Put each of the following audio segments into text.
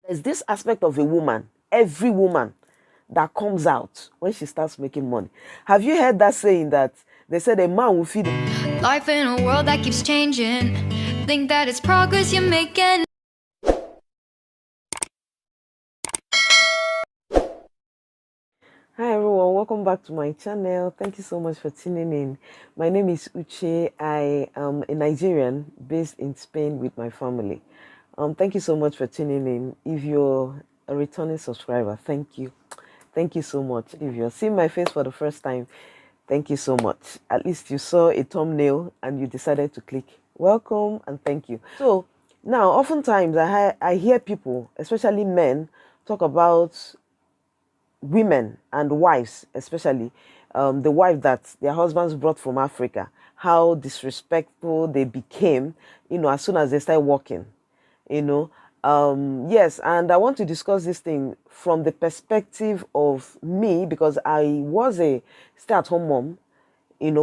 There's this aspect of a woman, every woman, that comes out when she starts making money. Have you heard that saying that they said a man will feed life in a world that keeps changing? Think that it's progress you're making. Hi everyone, welcome back to my channel. Thank you so much for tuning in. My name is Uche. I am a Nigerian based in Spain with my family. Thank you so much for tuning in. If you're a returning subscriber, thank you. Thank you so much. If you're seeing my face for the first time, thank you so much. At least you saw a thumbnail and you decided to click. Welcome and thank you. So now, oftentimes I hear people, especially men, talk about women and wives, especially the wife that their husbands brought from Africa, how disrespectful they became, as soon as they start working, Yes, and I want to discuss this thing from the perspective of me because I was a stay-at-home mom,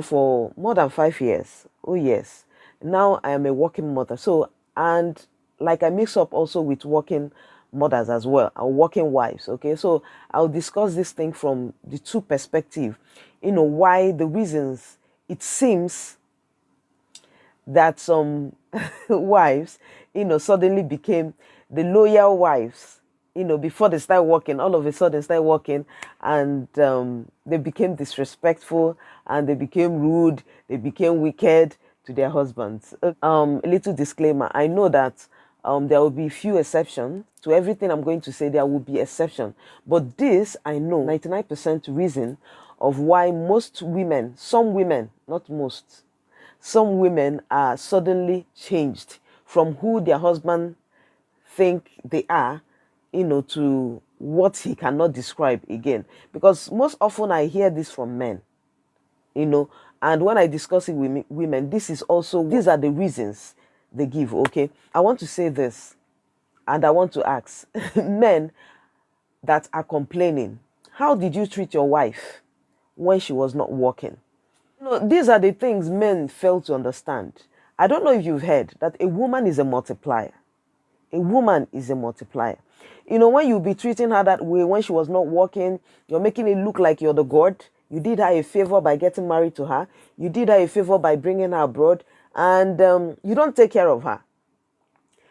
for more than 5 years. Oh, yes. Now I am a working mother. So, and like I mix up also with working mothers as well, or working wives. Okay. So I'll discuss this thing from the two perspectives, why the reasons it seems that some wives, suddenly became the loyal wives, before they start working, all of a sudden start working and they became disrespectful and they became rude, they became wicked to their husbands. A little disclaimer, I know that there will be few exceptions to everything I'm going to say. There will be exception, but this I know 99% reason of why most women, some women, not most, some women are suddenly changed from who their husband think they are, to what he cannot describe again. Because most often I hear this from men, and when I discuss it with women, these are the reasons they give. Okay, I want to say this, and I want to ask men that are complaining, how did you treat your wife when she was not working? These are the things men fail to understand. I don't know if you've heard that a woman is a multiplier. A woman is a multiplier. When you be treating her that way, when she was not working, you're making it look like you're the god. You did her a favor by getting married to her. You did her a favor by bringing her abroad. And you don't take care of her.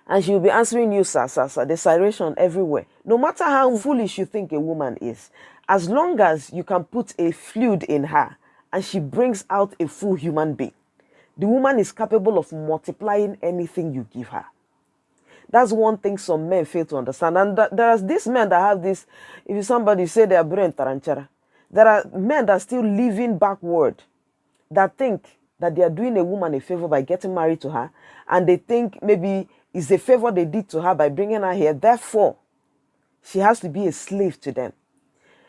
And she'll be answering you, sir, sir, sir, the citation everywhere. No matter how foolish you think a woman is, as long as you can put a fluid in her and she brings out a full human being, the woman is capable of multiplying anything you give her. That's one thing some men fail to understand. And there are these men that have this, if somebody say they are brain taranchara, there are men that are still living backward, that think that they are doing a woman a favor by getting married to her, and they think maybe it's a favor they did to her by bringing her here. Therefore, she has to be a slave to them.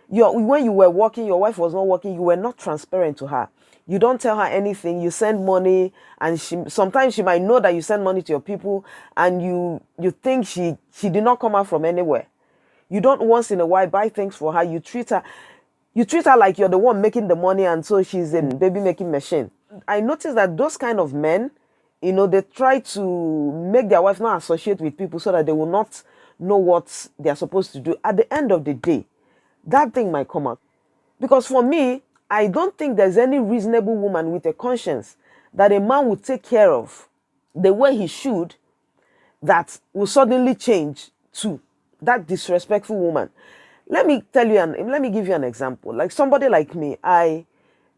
When you were working, your wife was not working, you were not transparent to her. You don't tell her anything. You send money, and sometimes she might know that you send money to your people, and you think she did not come out from anywhere. You don't once in a while buy things for her. You treat her like you're the one making the money, and so she's a baby making machine. I noticed that those kind of men, they try to make their wife not associate with people so that they will not know what they're supposed to do. At the end of the day, that thing might come out. Because for me, I don't think there's any reasonable woman with a conscience that a man would take care of the way he should that will suddenly change to that disrespectful woman. Let me give you an example. Like somebody like me,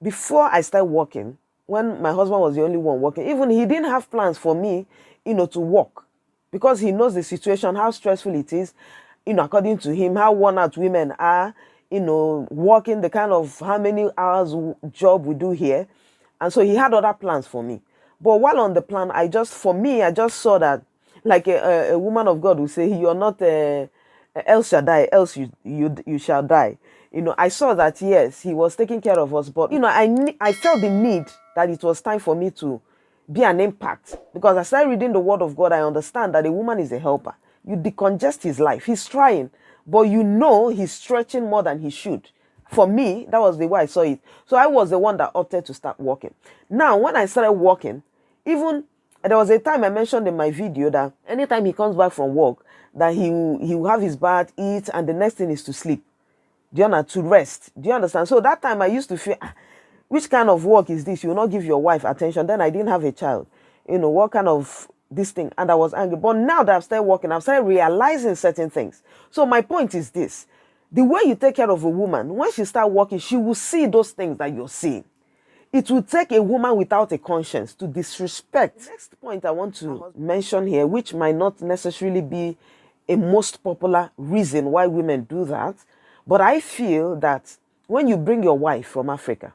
before I started working, when my husband was the only one working, even he didn't have plans for me, to work, because he knows the situation, how stressful it is, according to him, how worn out women are, working the kind of how many hours job we do here. And so he had other plans for me. But while on the plan, I just saw that, like a woman of God will say, you're not else shall die, else you shall die. I saw that, yes, he was taking care of us, but I felt the need that it was time for me to be an impact, because as I reading the word of God, I understand that a woman is a helper. You decongest his life. He's trying, but he's stretching more than he should. For me, that was the way I saw it. So I was the one that opted to start working. Now, when I started working, even there was a time I mentioned in my video that anytime he comes back from work, that he will have his bath, eat, and the next thing is to sleep. Do you understand? To rest. Do you understand? So that time I used to feel, which kind of work is this? You will not give your wife attention. Then I didn't have a child. What kind of this thing? And I was angry. But now that I've started working, I've started realizing certain things. So my point is this. The way you take care of a woman, when she starts working, she will see those things that you're seeing. It will take a woman without a conscience to disrespect. The next point I want to mention here, which might not necessarily be a most popular reason why women do that, but I feel that when you bring your wife from Africa,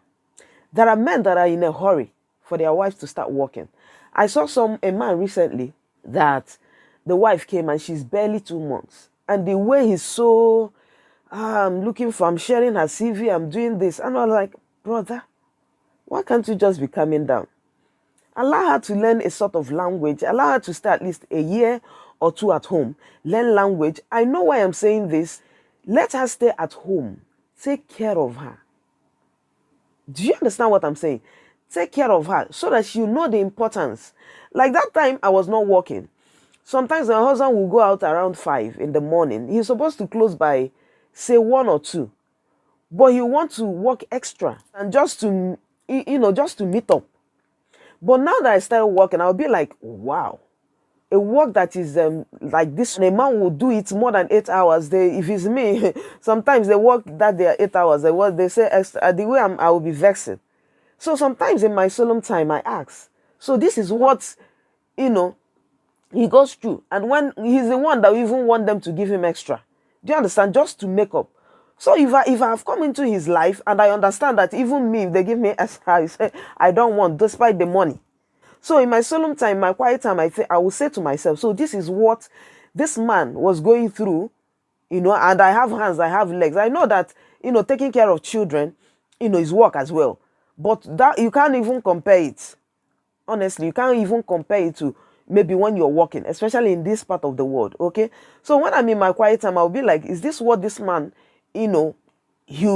there are men that are in a hurry for their wives to start working. I saw a man recently that the wife came and she's barely 2 months. And the way he's so, I'm sharing her CV, I'm doing this. And I was like, brother, why can't you just be coming down? Allow her to learn a sort of language. Allow her to stay at least a year or 2 at home. Learn language. I know why I'm saying this. Let her stay at home. Take care of her. Do you understand what I'm saying? Take care of her so that she'll know the importance. Like that time I was not working. Sometimes my husband will go out around 5 in the morning. He's supposed to close by, say, 1 or 2. But he wants to work extra and just to meet up. But now that I started working, I'll be like, wow. A work that is like this, a man will do it more than 8 hours. If it's me, sometimes they work that they are 8 hours. They say extra. The way I will be vexing. So sometimes in my solemn time, I ask. So this is what, he goes through. And when he's the one that even want them to give him extra. Do you understand? Just to make up. So if I have come into his life and I understand that even me, if they give me extra, I don't want, despite the money. So in my solemn time, my quiet time, I will say to myself, so this is what this man was going through, and I have hands, I have legs. I know that, taking care of children, is work as well. But that you can't even compare it. Honestly, you can't even compare it to maybe when you're working, especially in this part of the world, okay? So when I'm in my quiet time, I'll be like, is this what this man, he'll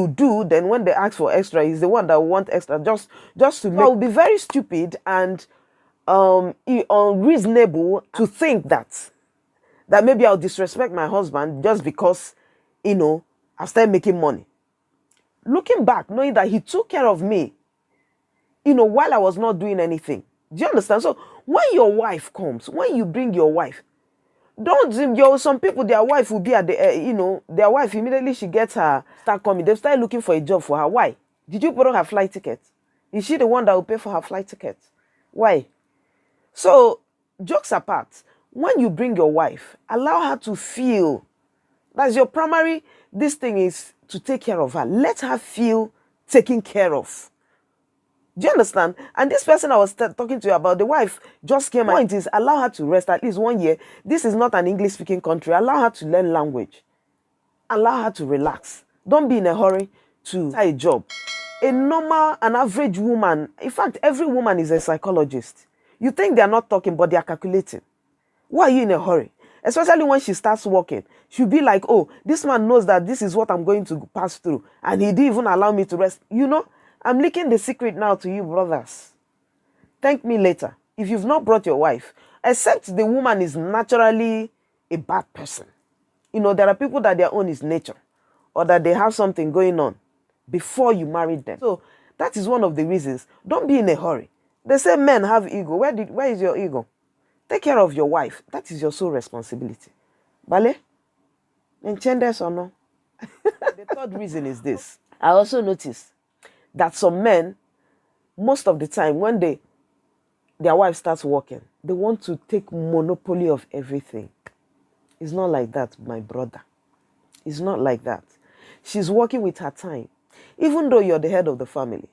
do? Then when they ask for extra, he's the one that will want extra just to make. I'll be very stupid and unreasonable to think that maybe I'll disrespect my husband just because, I've started making money. Looking back, knowing that he took care of me, while I was not doing anything. Do you understand? So when your wife comes, when you bring your wife, some people, their wife will be at the, their wife, immediately she gets her, start coming, they start looking for a job for her. Why? Did you borrow her flight ticket? Is she the one that will pay for her flight ticket? Why? So, jokes apart, when you bring your wife, allow her to feel that's your primary, this thing is to take care of her. Let her feel taken care of. Do you understand? And this person I was talking to you about, the wife just came. Point is, allow her to rest at least 1 year. This is not an English-speaking country. Allow her to learn language. Allow her to relax. Don't be in a hurry to start a job. An average woman, in fact, every woman is a psychologist. You think they're not talking, but they're calculating. Why are you in a hurry? Especially when she starts working. She'll be like, oh, this man knows that this is what I'm going to pass through. And he didn't even allow me to rest. I'm leaking the secret now to you, brothers. Thank me later. If you've not brought your wife, except the woman is naturally a bad person. There are people that their own is nature. Or that they have something going on before you marry them. So that is one of the reasons. Don't be in a hurry. They say men have ego. Where is your ego? Take care of your wife. That is your sole responsibility. Vale? Entiendes or no? The third reason is this. I also notice that some men, most of the time, when their wife starts working, they want to take monopoly of everything. It's not like that, my brother. It's not like that. She's working with her time. Even though you're the head of the family.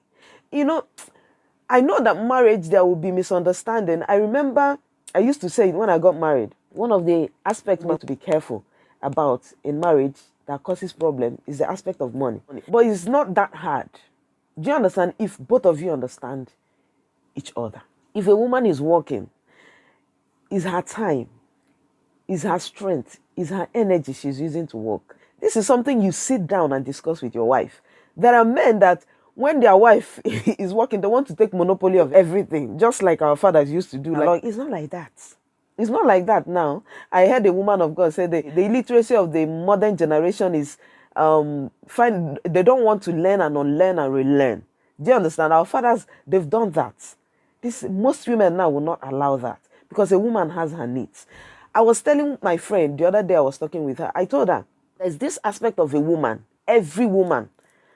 I know that marriage, there will be misunderstanding. I remember I used to say when I got married, one of the aspects to be careful about in marriage that causes problem is the aspect of money. But it's not that hard. Do you understand? If both of you understand each other. If a woman is working, it's her time, it's her strength, it's her energy she's using to work. This is something you sit down and discuss with your wife. There are men that when their wife is working, they want to take monopoly of everything, just like our fathers used to do. Like, it's not like that. It's not like that now. I heard a woman of God say the illiteracy of the modern generation is they don't want to learn and unlearn and relearn. Do you understand? Our fathers, they've done that. Most women now will not allow that because a woman has her needs. I was telling my friend the other day, I was talking with her. I told her there's this aspect of a woman, every woman,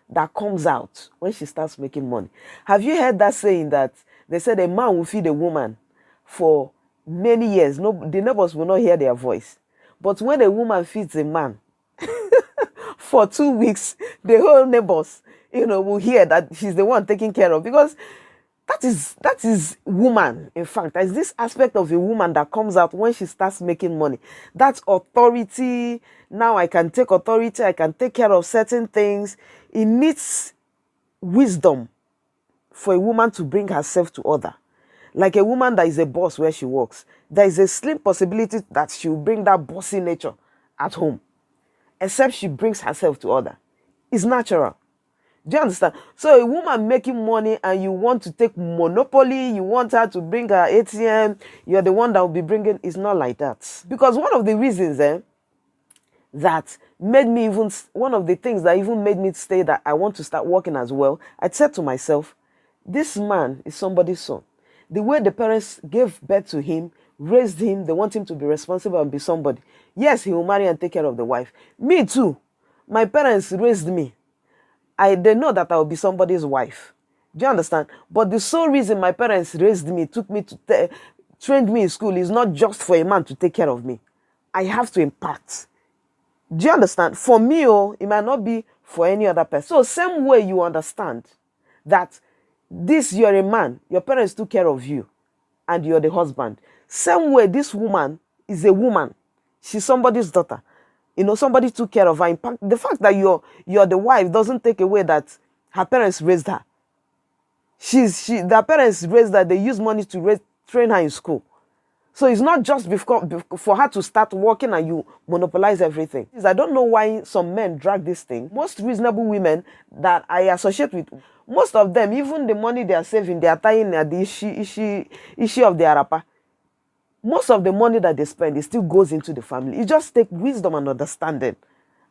that comes out when she starts making money. Have you heard that saying that they said a man will feed a woman for many years? No, the neighbors will not hear their voice. But when a woman feeds a man for 2 weeks, the whole neighbors, will hear that she's the one taking care of, because that is woman. In fact, there's this aspect of a woman that comes out when she starts making money. That's authority. Now I can take authority. I can take care of certain things. It needs wisdom for a woman to bring herself to other. Like a woman that is a boss where she works, there is a slim possibility that she will bring that bossy nature at home, except she brings herself to other. It's natural. Do you understand? So a woman making money and you want to take monopoly, you want her to bring her ATM, you're the one that will be bringing. It's not like that. Because one of the reasons that made me even, one of the things that even made me say that I want to start working as well, I said to myself, this man is somebody's son. The way the parents gave birth to him, raised him, they want him to be responsible and be somebody. Yes, he will marry and take care of the wife. Me too. My parents raised me. They know that I will be somebody's wife. Do you understand? But the sole reason my parents raised me, took me to trained me in school, is not just for a man to take care of me. I have to impact. Do you understand? For me, it might not be for any other person. So same way you understand that you're a man, your parents took care of you, and you're the husband. Same way this woman is a woman. She's somebody's daughter. Somebody took care of her. The fact that you're the wife doesn't take away that her parents raised her. Their parents raised her. They use money to train her in school. So it's not just for her to start working and you monopolize everything. I don't know why some men drag this thing. Most reasonable women that I associate with, most of them, even the money they are saving, they are tying at the issue of the arapa. Most of the money that they spend, it still goes into the family. It just takes wisdom and understanding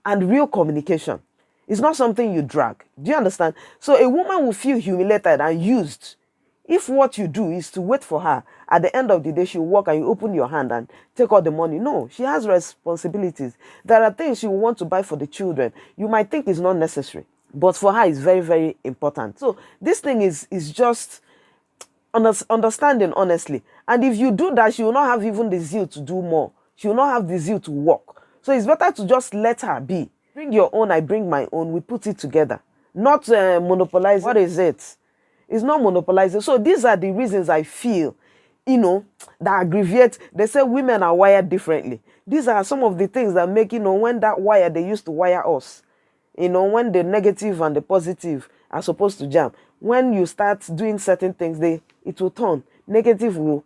and real communication. It's not something you drag. Do you understand? So a woman will feel humiliated and used if what you do is to wait for her. At the end of the day, she'll walk and you open your hand and take all the money. No, she has responsibilities. There are things she will want to buy for the children. You might think it's not necessary, but for her, it's very, very important. So this thing is just understanding, honestly. And if you do that, she will not have even the zeal to do more. She will not have the zeal to work. So it's better to just let her be. Bring your own, I bring my own. We put it together. Not monopolize. What is it? It's not monopolizing. So these are the reasons I feel, that aggravate. They say women are wired differently. These are some of the things that make, when that wire, they used to wire us. When the negative and the positive are supposed to jam. When you start doing certain things, it will turn. Negative will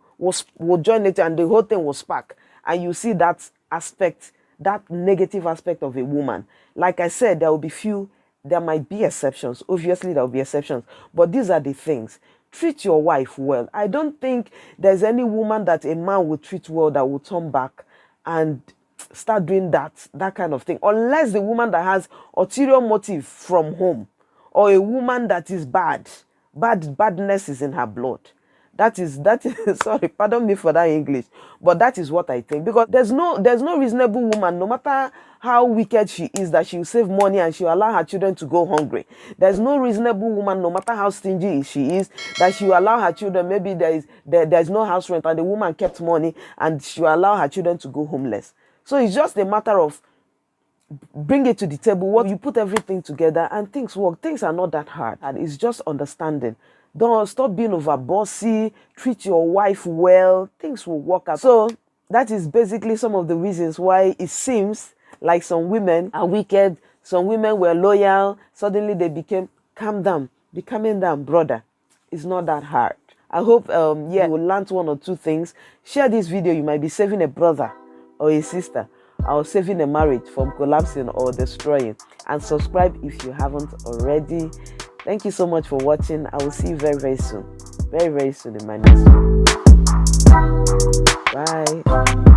join it and the whole thing will spark. And you see that aspect, that negative aspect of a woman. Like I said, there might be exceptions. Obviously, there will be exceptions. But these are the things. Treat your wife well. I don't think there's any woman that a man will treat well that will turn back and start doing that kind of thing. Unless the woman that has ulterior motive from home, or a woman that is badness is in her blood. That is sorry, pardon me for that English, but that is what I think. Because there's no reasonable woman, no matter how wicked she is, that she will save money and she will allow her children to go hungry. There's no reasonable woman, no matter how stingy she is, that she will allow her children, maybe there's no house rent and the woman kept money and she will allow her children to go homeless. So it's just a matter of bring it to the table. What you put everything together and things work. Things are not that hard, and it's just understanding. Don't stop being over bossy. Treat your wife well. Things will work out. So that is basically some of the reasons why it seems like some women are wicked. Some women were loyal. Suddenly they became calm down. Be calming down, brother. It's not that hard. I hope you will learn one or two things. Share this video. You might be saving a brother or a sister, or saving a marriage from collapsing or destroying. And subscribe if you haven't already. Thank you so much for watching. I will see you very, very soon. Very, very soon in my next one. Bye.